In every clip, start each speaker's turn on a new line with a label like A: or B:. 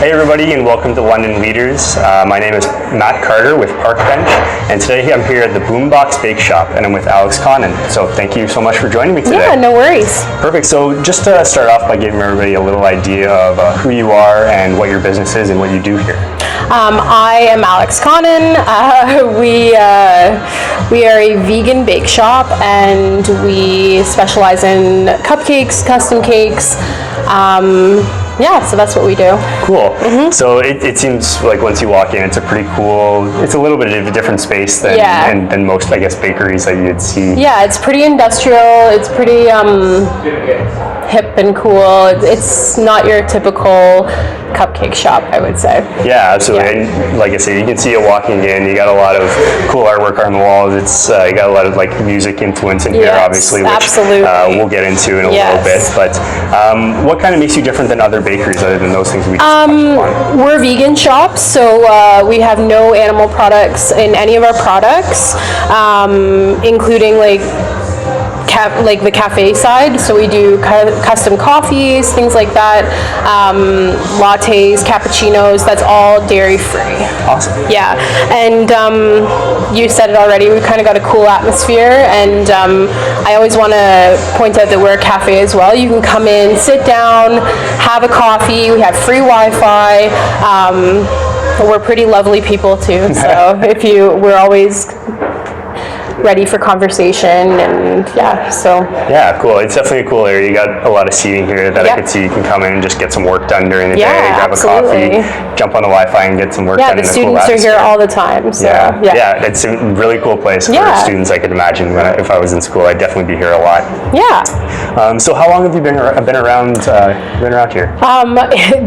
A: Hey everybody, and welcome to London Leaders. My name is Matt Carter with Parkbench, and today I'm here at the Boombox Bakeshop, and I'm with Alex Connon. So thank you so much for joining me today.
B: Yeah, no worries.
A: Perfect. So just to start off by giving everybody a little idea of who you are and what your business is and what you do here.
B: I am Alex Connon. We are a vegan bake shop, and we specialize in cupcakes, custom cakes. Yeah, so that's what we do.
A: Cool. So it seems like once you walk in, it's a pretty cool, it's a little bit of a different space than most, I guess, bakeries that you'd see.
B: Yeah, it's pretty industrial. It's pretty hip and cool. It's not your typical cupcake shop, I would say.
A: Yeah, absolutely. Yeah. And like I said, you can see it walking in. You got a lot of cool artwork on the walls. It's you got a lot of like music influence in here, obviously, which we'll get into in a little bit. But what kind of makes you different than other bakeries, other than those things we just touched upon?
B: We're a vegan shop, so we have no animal products in any of our products, including like the cafe side. So we do custom coffees, things like that, lattes, cappuccinos. That's all dairy free.
A: Awesome.
B: Yeah, and you said it already. We've kind of got a cool atmosphere, and I always want to point out that we're a cafe as well. You can come in, sit down, have a coffee. We have free Wi-Fi. We're pretty lovely people too. So we're always ready for conversation, and
A: yeah, cool. It's definitely a cool area. You got a lot of seating here that I could see. You can come in and just get some work done during the day, grab a coffee, jump on the Wi-Fi and get some work done.
B: Yeah, the students are here all the time. So,
A: yeah, it's a really cool place for students. I could imagine if I was in school, I'd definitely be here a lot.
B: Yeah.
A: So how long have you been around here?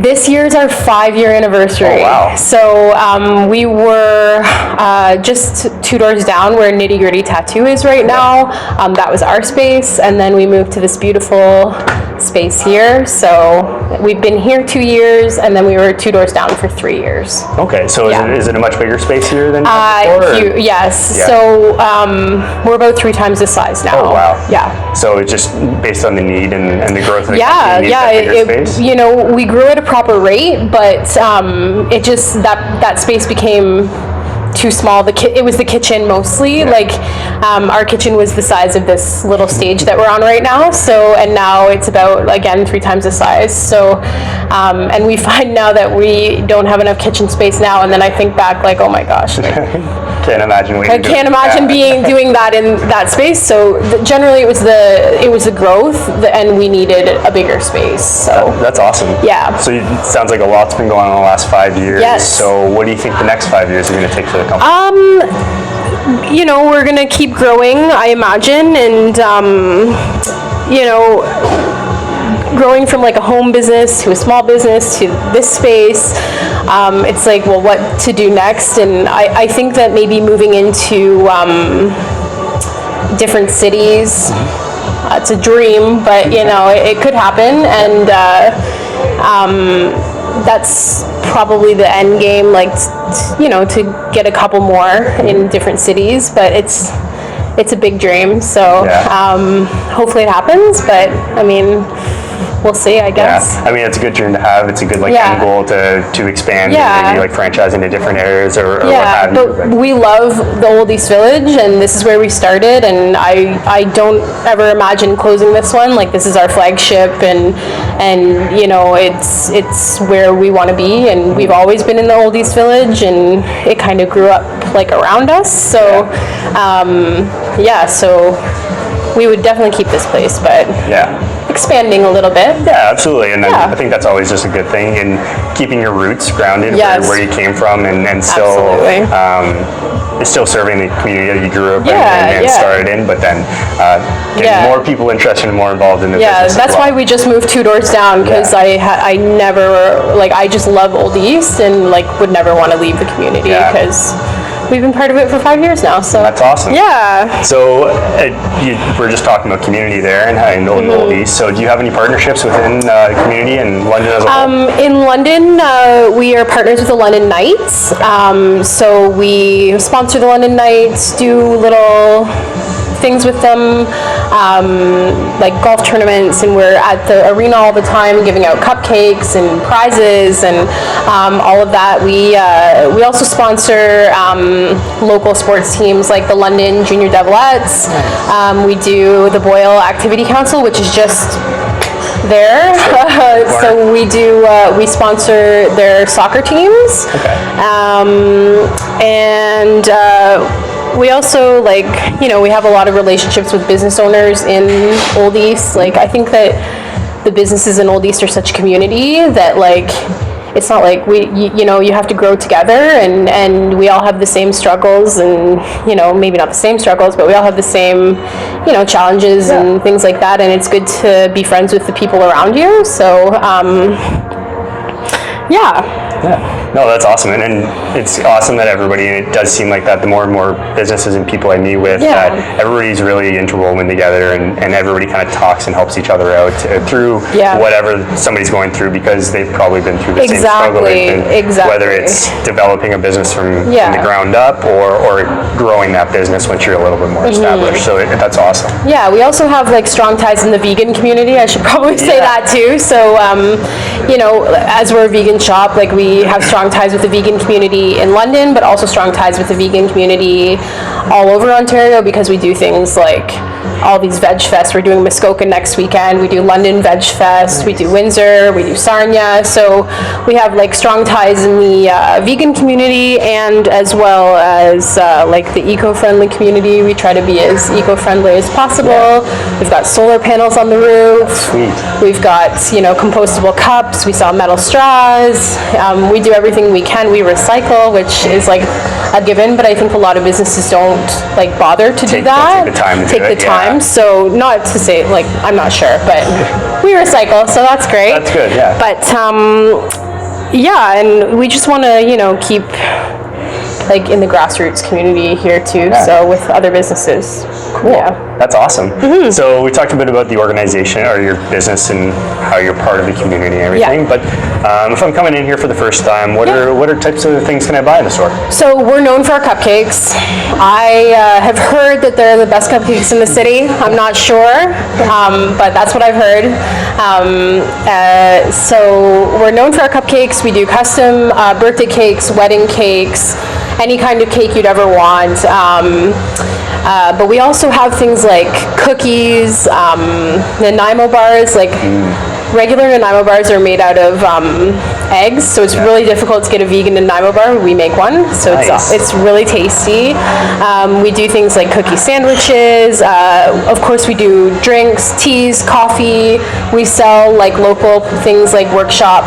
B: This year's our 5-year anniversary.
A: Oh, wow.
B: So we were just 2 doors down where Nitty Gritty Tattoo is right now. That was our space, and then we moved to this beautiful space here. So we've been here 2 years, and then we were 2 doors down for 3 years.
A: Okay, so is it a much bigger space here than before?
B: Yes. Yeah. So we're about 3 times the size now.
A: Oh wow.
B: Yeah.
A: So it's just based on the need and the growth of the
B: company,
A: space?
B: You know, we grew at a proper rate, but it just that space became too small. It was the kitchen mostly. Our kitchen was the size of this little stage that we're on right now. So, and now it's about, again, 3 times the size. So, and we find now that we don't have enough kitchen space now. And then I think back like, oh my gosh.
A: Can't imagine
B: doing that in that space. So generally it was the growth, and we needed a bigger space. So
A: that's awesome.
B: Yeah.
A: So it sounds like a lot's been going on in the last 5 years.
B: Yes.
A: So what do you think the next 5 years are going to take for the company?
B: You know, we're gonna keep growing, I imagine, and you know, growing from like a home business to a small business to this space. It's like, well, what to do next? And I think that maybe moving into different cities, it's a dream, but you know, it could happen, and that's probably the end game, like, you know, to get a couple more in different cities, but it's a big dream, so hopefully it happens, but I mean, we'll see, I guess.
A: Yeah, I mean, it's a good dream to have. It's a good end goal to expand and maybe like franchise into different areas or what have you.
B: But we love the Old East Village, and this is where we started, and I don't ever imagine closing this one. Like, this is our flagship, and you know, it's where we want to be, and we've always been in the Old East Village, and it kind of grew up like around us. So so we would definitely keep this place, but expanding a little bit.
A: Yeah, absolutely. And I think that's always just a good thing, in keeping your roots grounded where you came from, and still serving the community that you grew up in and started in, but then getting more people interested and more involved in the business.
B: That's why we just moved 2 doors down, because I never, like, I just love Old East, and like would never want to leave the community, because we've been part of it for 5 years now. So
A: that's awesome.
B: Yeah.
A: So we're just talking about community there and Old East. So do you have any partnerships within the community and London as a whole?
B: In London, we are partners with the London Knights. So we sponsor the London Knights, do little things with them, like golf tournaments, and we're at the arena all the time giving out cupcakes and prizes and all of that. We also sponsor local sports teams like the London Junior Develettes. We do the Boyle Activity Council, which is just there. So we sponsor their soccer teams.
A: Okay.
B: And we also, like, we have a lot of relationships with business owners in Old East. Like, I think that the businesses in Old East are such a community that, like, it's not like you have to grow together, and we all have the same struggles, and maybe not the same struggles, but we all have the same challenges and things like that, and it's good to be friends with the people around you. So
A: No, that's awesome, and it's awesome that everybody, and it does seem like that the more and more businesses and people I meet with, that everybody's really interwoven together, and everybody kind of talks and helps each other out through whatever somebody's going through, because they've probably been through the same struggle. Whether it's developing a business from the ground up or growing that business once you're a little bit more established. So that's awesome.
B: Yeah, we also have like strong ties in the vegan community. I should probably say that too. So, as we're a vegan shop, like we have strong ties with the vegan community in London, but also strong ties with the vegan community all over Ontario, because we do things like all these veg fests. We're doing Muskoka next weekend. We do London Veg Fest. We do Windsor. We do Sarnia. So we have like strong ties in the vegan community, and as well as like the eco-friendly community. We try to be as eco-friendly as possible. We've got solar panels on the roof.
A: Sweet.
B: We've got compostable cups. We sell metal straws. We do everything we can. We recycle, which is like a given, but I think a lot of businesses don't like bother to do that.
A: Take the time.
B: So not to say like I'm not sure, but we recycle, so that's great.
A: That's good, yeah.
B: But and we just want to keep like in the grassroots community here too. So with other businesses.
A: Cool. Yeah. That's awesome. So we talked a bit about the organization or your business and how you're part of the community and everything. But if I'm coming in here for the first time, what are types of things can I buy in the store? So
B: we're known for our cupcakes. I have heard that they're the best cupcakes in the city. I'm not sure, but that's what I've heard. So we're known for our cupcakes. We do custom birthday cakes, wedding cakes, any kind of cake you'd ever want. But we also have things like cookies, Nanaimo bars. Like regular Nanaimo bars are made out of eggs, so it's really difficult to get a vegan Nanaimo bar. We make one, so it's really tasty. We do things like cookie sandwiches. Of course, we do drinks, teas, coffee. We sell like local things like Workshop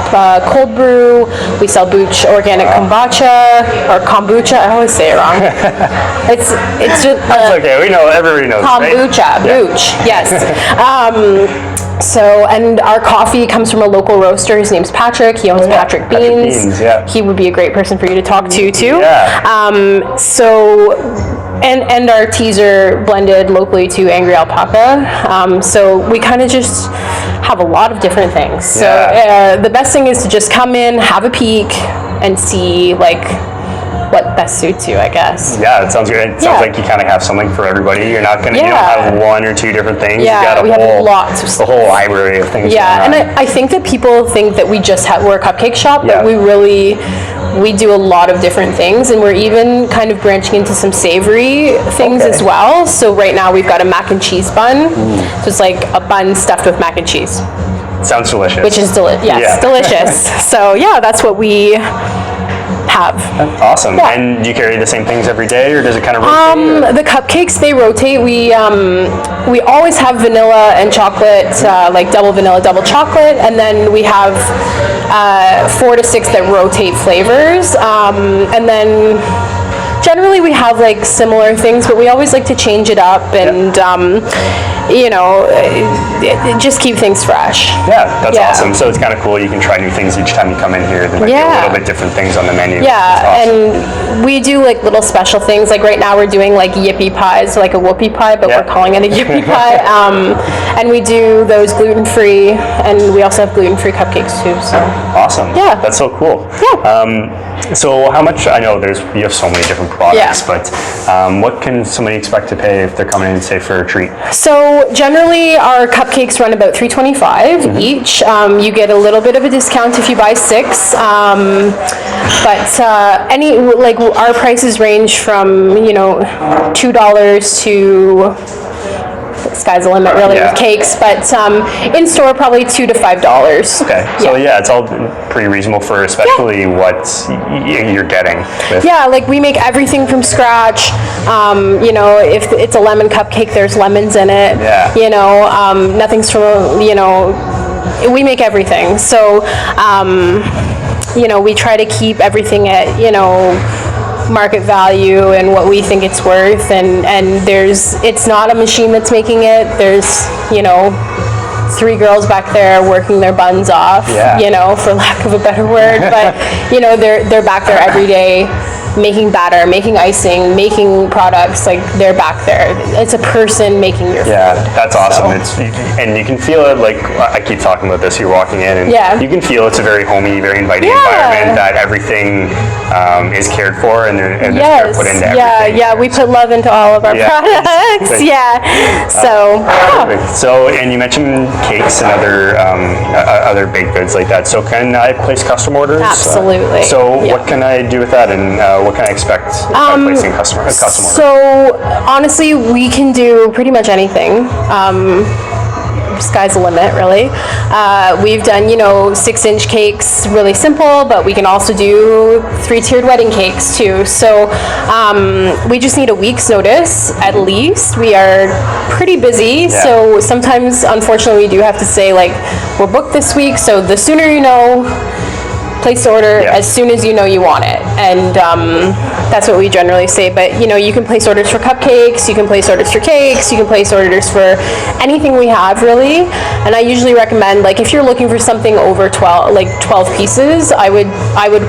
B: cold brew. We sell Booch organic kombucha or kombucha. I always say it wrong. It's just
A: that's okay. We know, everybody knows.
B: Kombucha,
A: right?
B: Booch, yes. So, and our coffee comes from a local roaster. His name's Patrick. He owns Patrick Beans. He would be a great person for you to talk to too. And our teas are blended locally to Angry Alpaca. So we kind of just have a lot of different things. So the best thing is to just come in, have a peek, and see like what best suits you, I guess.
A: Yeah, it sounds good. It sounds like you kind of have something for everybody. You're not gonna, you don't have one or two different things.
B: Yeah,
A: you got
B: we have lots of stuff.
A: A whole library of things.
B: Yeah, and I think that people think that we're a cupcake shop, but we do a lot of different things, and we're even kind of branching into some savory things as well. So right now we've got a mac and cheese bun. So it's like a bun stuffed with mac and cheese.
A: Sounds delicious.
B: Which is delicious. So yeah, that's what we have.
A: Awesome. Yeah. And do you carry the same things every day, or does it kind of rotate?
B: The cupcakes, they rotate. We always have vanilla and chocolate, like double vanilla, double chocolate, and then we have 4 to 6 that rotate flavors, and then generally we have like similar things, but we always like to change it up, and just keep things fresh.
A: Yeah, that's awesome. So it's kind of cool. You can try new things each time you come in here. There might be a little bit different things on the menu.
B: Yeah,
A: awesome.
B: And we do like little special things. Like right now we're doing like yippee pies, like a whoopie pie, but we're calling it a yippee pie. And we do those gluten-free, and we also have gluten-free cupcakes too. So
A: awesome.
B: Yeah,
A: that's so cool.
B: Yeah.
A: So how much? I know you have so many different products, but what can somebody expect to pay if they're coming in, say, for a treat?
B: So generally, our cupcakes run about $3.25 each. You get a little bit of a discount if you buy 6, but our prices range from $2 to. Sky's the limit, really, with cakes, but in store probably $2 to $5.
A: Okay, so it's all pretty reasonable for especially what you're getting.
B: Like we make everything from scratch. If it's a lemon cupcake, there's lemons in it. Nothing's from we make everything. So we try to keep everything at market value and what we think it's worth, and it's not a machine that's making it. There's 3 girls back there working their buns off, for lack of a better word, but they're back there every day making batter, making icing, making products. Like they're back there. It's a person making your food.
A: Yeah, that's awesome. And you can feel it. Like I keep talking about this. You're walking in, and you can feel it's a very homey, very inviting environment. That everything is cared for, and there's care put into everything.
B: Yeah. We put love into all of our products.
A: So, and you mentioned cakes and other baked goods like that. So, can I place custom orders?
B: Absolutely.
A: What can I do with that, and what can I expect by placing a custom order?
B: So honestly, we can do pretty much anything. Sky's the limit, really. We've done 6-inch cakes, really simple, but we can also do 3-tiered wedding cakes too. So we just need a week's notice at least. We are pretty busy, so sometimes unfortunately we do have to say like we're booked this week, so the sooner you know, place the order as soon as you know you want it, and that's what we generally say. But you can place orders for cupcakes, you can place orders for cakes, you can place orders for anything we have, really. And I usually recommend, like, if you're looking for something over 12 pieces, I would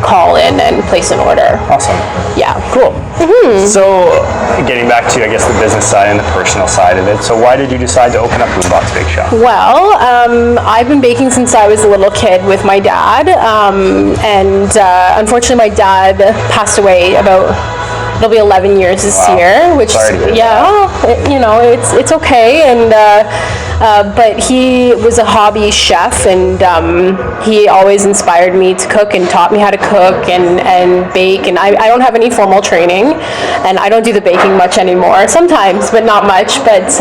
B: call in and place an order.
A: Awesome.
B: Yeah.
A: Cool. So getting back to, I guess, the business side and the personal side of it, so why did you decide to open up Boombox Bakeshop?
B: Well, I've been baking since I was a little kid with my dad, and unfortunately my dad passed away it'll be 11 years this year, which it's okay. And but he was a hobby chef, and he always inspired me to cook and taught me how to cook and bake. And I don't have any formal training, and I don't do the baking much anymore. Sometimes, but not much. But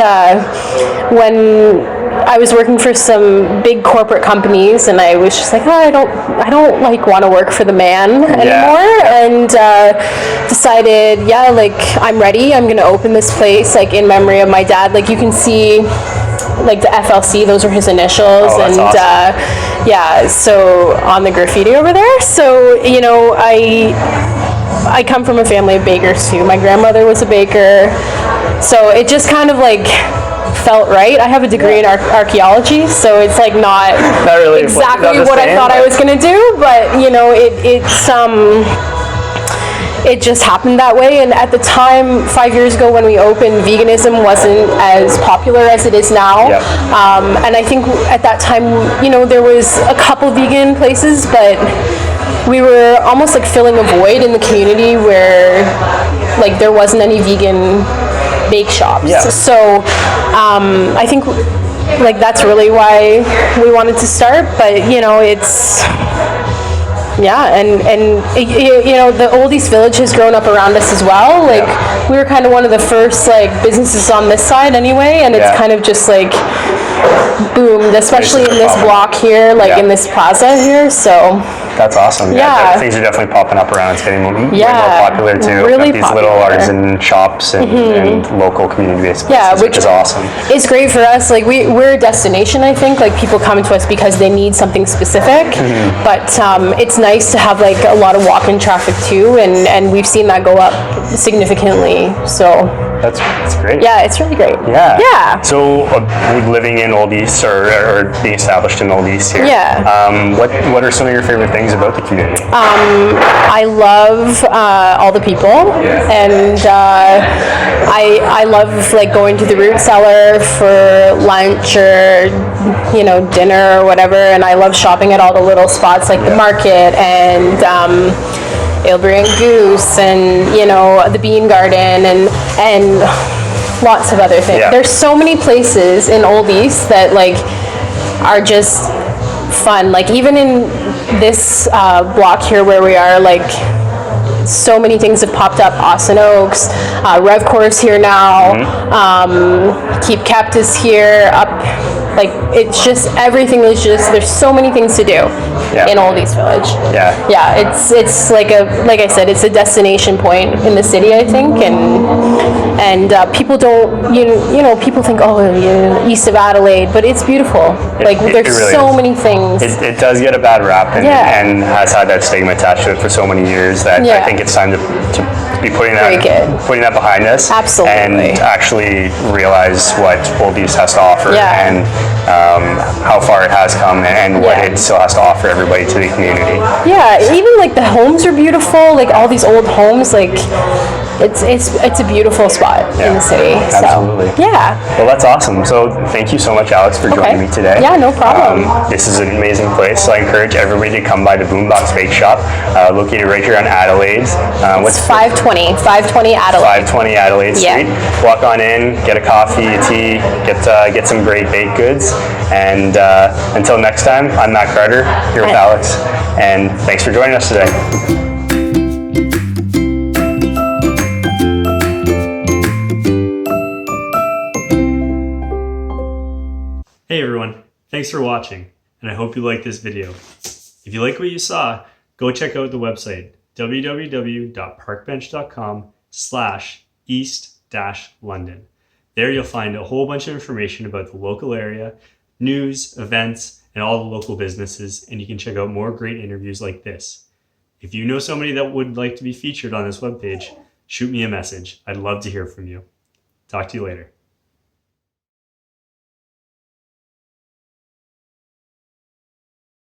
B: when I was working for some big corporate companies, and I was just like, I don't like want to work for the man anymore, and decided, I'm ready. I'm gonna open this place in memory of my dad. Like, you can see the FLC, those are his initials, and awesome. So on the graffiti over there. So I come from a family of bakers too. My grandmother was a baker, so it just kind of felt right. I have a degree in archaeology, so it's not really exactly what I thought I was going to do, but it just happened that way. And at the time, 5 years ago when we opened, veganism wasn't as popular as it is now. And I think at that time, there was a couple vegan places, but we were almost filling a void in the community where there wasn't any vegan bake shops. So I think that's really why we wanted to start. But it's the Old East Village has grown up around us as well. We were kind of one of the first businesses on this side anyway, and it's kind of just boomed, especially in this block here, in this plaza here. So
A: that's awesome. Things are definitely popping up around. It's getting way more popular too.
B: Really
A: these
B: popular.
A: little artisan shops and local community-based places, which is awesome.
B: It's great for us. We're a destination, I think. People come to us because they need something specific, but it's nice to have a lot of walk-in traffic too, and we've seen that go up significantly. So
A: That's great.
B: Yeah, it's really great.
A: Yeah.
B: Yeah.
A: So living in Old East or being established in Old East here.
B: Yeah.
A: What are some of your favorite things about the community?
B: I love all the people, and I love like going to the root cellar for lunch or dinner or whatever, and I love shopping at all the little spots like the market and Aylbury and Goose and the Bean Garden and lots of other things. There's so many places in Old East that like are just fun. Like even in this block here where we are, like so many things have popped up. Austin Oaks, Rev Course here now, Keep Cactus here, up, like it's just, everything is just, there's so many things to do in Old East Village. Yeah, it's like I said, it's a destination point in the city, I think, and people don't, people think, east of Adelaide, but it's beautiful. Like there's really so many things.
A: It does get a bad rap and has had that stigma attached to it for so many years that I think it's time to be putting that behind us.
B: Absolutely.
A: And actually realize what Old East has to offer and how far it has come and what it still has to offer everybody to the community.
B: Yeah, even like the homes are beautiful, like all these old homes, like it's a beautiful spot in the city.
A: Absolutely.
B: So, yeah.
A: Well, that's awesome. So thank you so much, Alex, for joining me today.
B: Yeah, no problem.
A: This is an amazing place, so I encourage everybody to come by the Boombox Bakeshop, located right here on Adelaide.
B: What's 520 Adelaide.
A: 520 Adelaide Street. Walk on in, get a coffee, a tea, get some great baked goods. And until next time, I'm Matt Carter here with Alex, and thanks for joining us today.
C: Hey everyone, thanks for watching, and I hope you liked this video. If you like what you saw, go check out the website www.parkbench.com/east-london. There you'll find a whole bunch of information about the local area, news, events, and all the local businesses, and you can check out more great interviews like this. If you know somebody that would like to be featured on this webpage, shoot me a message. I'd love to hear from you. Talk to you later.